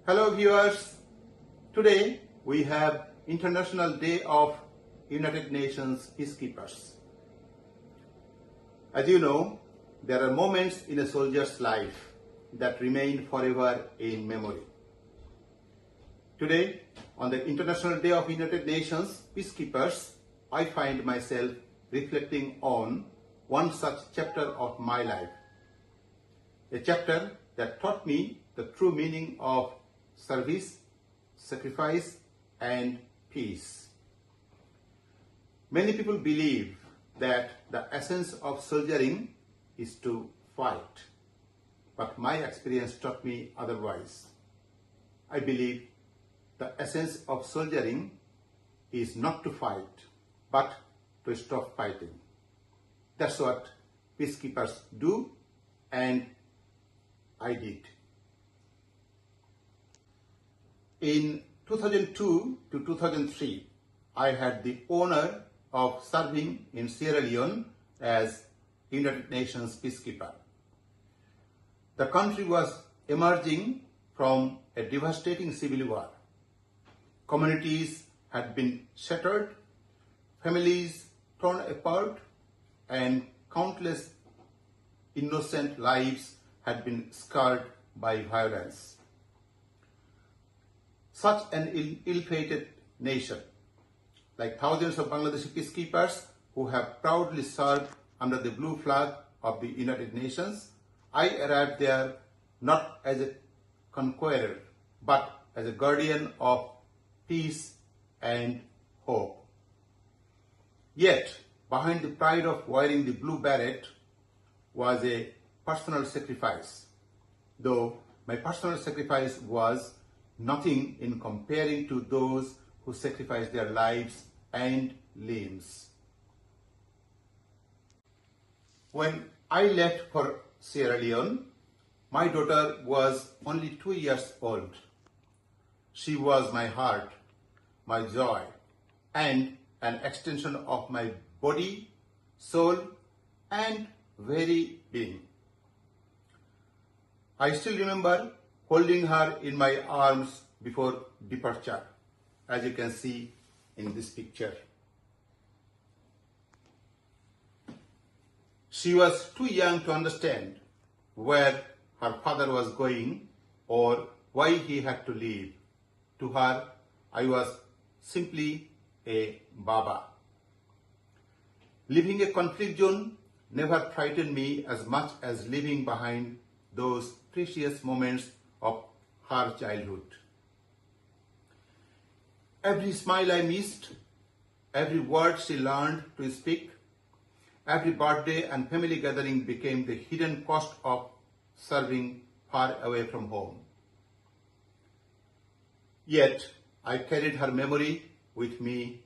Hello viewers, today we have International Day of United Nations Peacekeepers. As you know, there are moments in a soldier's life that remain forever in memory. Today, on the International Day of United Nations Peacekeepers, I find myself reflecting on one such chapter of my life. A chapter that taught me the true meaning of service, sacrifice, and peace. Many people believe that the essence of soldiering is to fight, but my experience taught me otherwise. I believe the essence of soldiering is not to fight, but to stop fighting. That's what peacekeepers do, and I did. In 2002 to 2003, I had the honor of serving in Sierra Leone as United Nations Peacekeeper. The country was emerging from a devastating civil war. Communities had been shattered, families torn apart, and countless innocent lives had been scarred by violence. Such an ill-fated nation, like thousands of Bangladeshi peacekeepers who have proudly served under the blue flag of the United Nations, I arrived there not as a conqueror, but as a guardian of peace and hope. Yet, behind the pride of wearing the blue beret was a personal sacrifice, though my personal sacrifice was nothing in comparing to those who sacrificed their lives and limbs. When I left for Sierra Leone, my daughter was only 2 years old. She was my heart, my joy, and an extension of my body, soul, and very being. I still remember holding her in my arms before departure, as you can see in this picture. She was too young to understand where her father was going or why he had to leave. To her, I was simply a Baba. Leaving a conflict zone never frightened me as much as leaving behind those precious moments of her childhood. Every smile I missed, every word she learned to speak, every birthday and family gathering became the hidden cost of serving far away from home. Yet, I carried her memory with me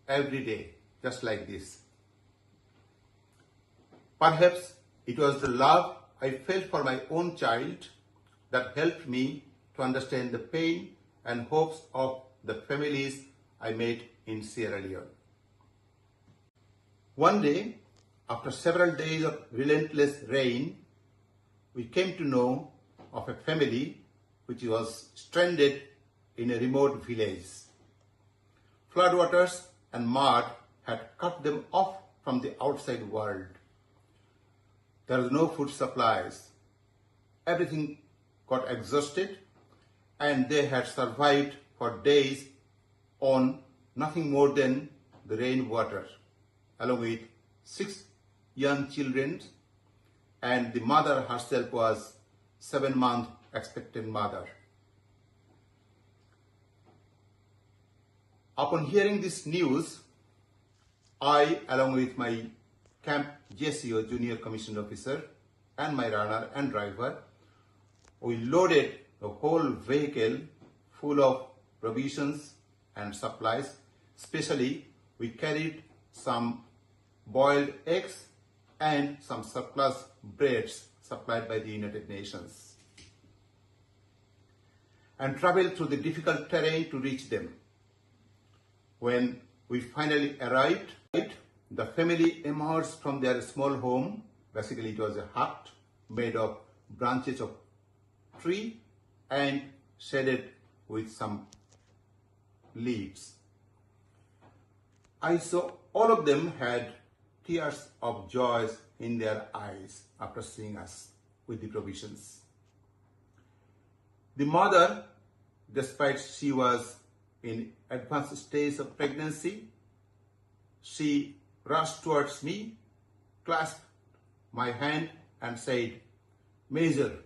every day, just like this. Perhaps it was the love I felt for my own child that helped me to understand the pain and hopes of the families I met in Sierra Leone. One day, after several days of relentless rain, we came to know of a family which was stranded in a remote village. Floodwaters and mud had cut them off from the outside world. There was no food supplies. Everything got exhausted, and they had survived for days on nothing more than the rainwater, along with 6 young children, and the mother herself was 7-month expectant mother. Upon hearing this news, I, along with my camp JCO, Junior Commissioned Officer, and my runner and driver, we loaded the whole vehicle full of provisions and supplies. Especially, we carried some boiled eggs and some surplus breads supplied by the United Nations, and traveled through the difficult terrain to reach them. When we finally arrived, the family emerged from their small home. Basically, it was a hut made of branches of tree and shaded with some leaves. I saw all of them had tears of joy in their eyes after seeing us with the provisions. The mother, despite she was in advanced stage of pregnancy, she rushed towards me, clasped my hand and said, "Major,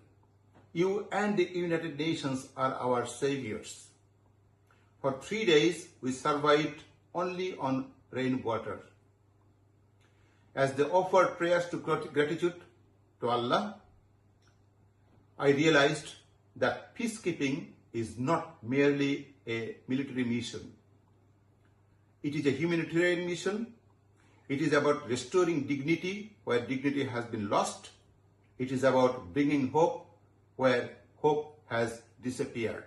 you and the United Nations are our saviors. For 3 days we survived only on rainwater." As they offered prayers to gratitude to Allah, I realized that peacekeeping is not merely a military mission. It is a humanitarian mission. It is about restoring dignity where dignity has been lost. It is about bringing hope where hope has disappeared.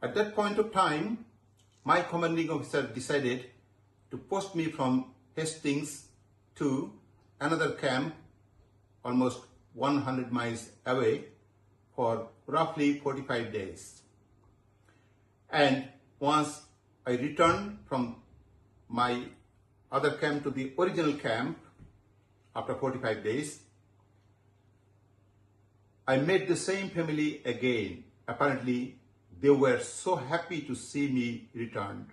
At that point of time, my commanding officer decided to post me from Hastings to another camp almost 100 miles away for roughly 45 days. And once I returned from my other camp to the original camp after 45 days, I met the same family again. Apparently, they were so happy to see me returned.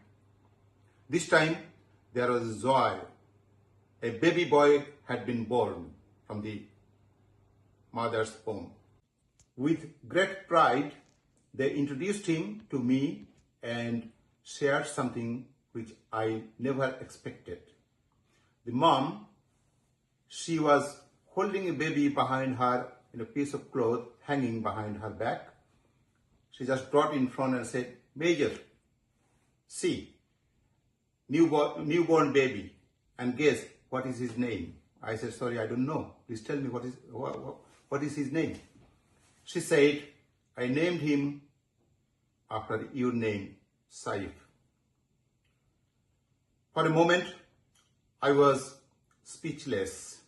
This time, there was joy. A baby boy had been born from the mother's womb. With great pride, they introduced him to me and shared something which I never expected. The mom, she was holding a baby behind her in a piece of cloth hanging behind her back. She just brought in front and said, "Major, see, newborn baby, and guess what is his name?" I said, "Sorry, I don't know. Please tell me what is his name." She said, "I named him after your name, Saif." For a moment, I was speechless.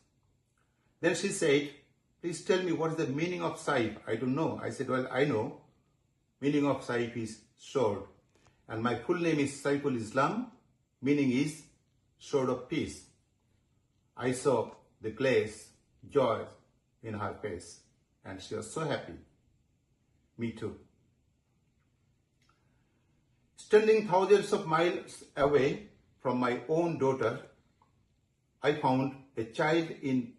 Then she said, "Please tell me what is the meaning of Saif." "I don't know." I said, "Well, I know. Meaning of Saif is sword. And my full name is Saiful Islam. Meaning is sword of peace." I saw the glaze, joy in her face. And she was so happy. Me too. Standing thousands of miles away from my own daughter, I found a child in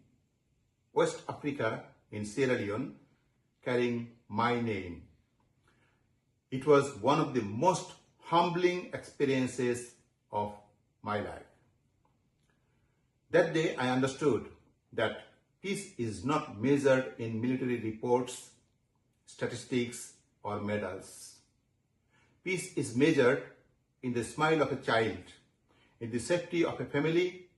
West Africa in Sierra Leone carrying my name. It was one of the most humbling experiences of my life. That day I understood that peace is not measured in military reports, statistics, or medals. Peace is measured in the smile of a child, in the safety of a family,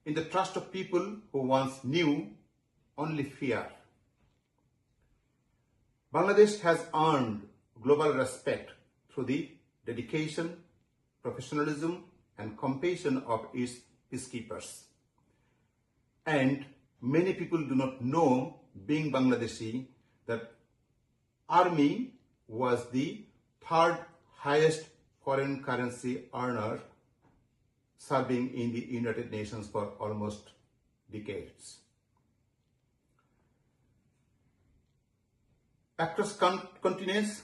in the trust of people who once knew only fear. Bangladesh has earned global respect through the dedication, professionalism, and compassion of its peacekeepers. And many people do not know, being Bangladeshi, that army was the third highest foreign currency earner, serving in the United Nations for almost decades. Across continents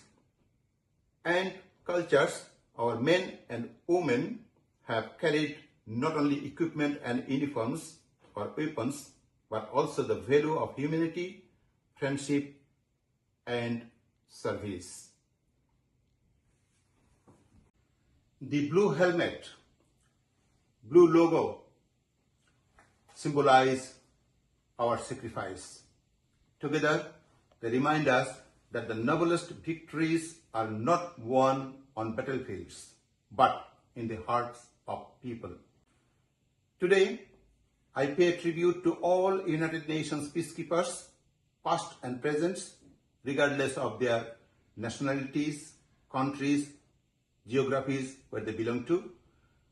and cultures, our men and women have carried not only equipment and uniforms or weapons, but also the value of humanity, friendship, and service. The blue helmet, blue logo symbolize our sacrifice. Together, they remind us that the noblest victories are not won on battlefields, but in the hearts of people. Today, I pay tribute to all United Nations peacekeepers, past and present, regardless of their nationalities, countries, geographies where they belong to,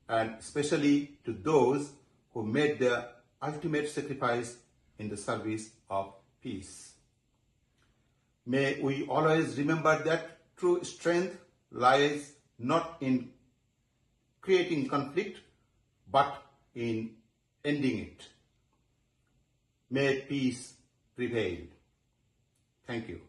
and especially to those who made their ultimate sacrifice in the service of peace. May we always remember that true strength lies not in creating conflict, but in ending it. May peace prevail. Thank you.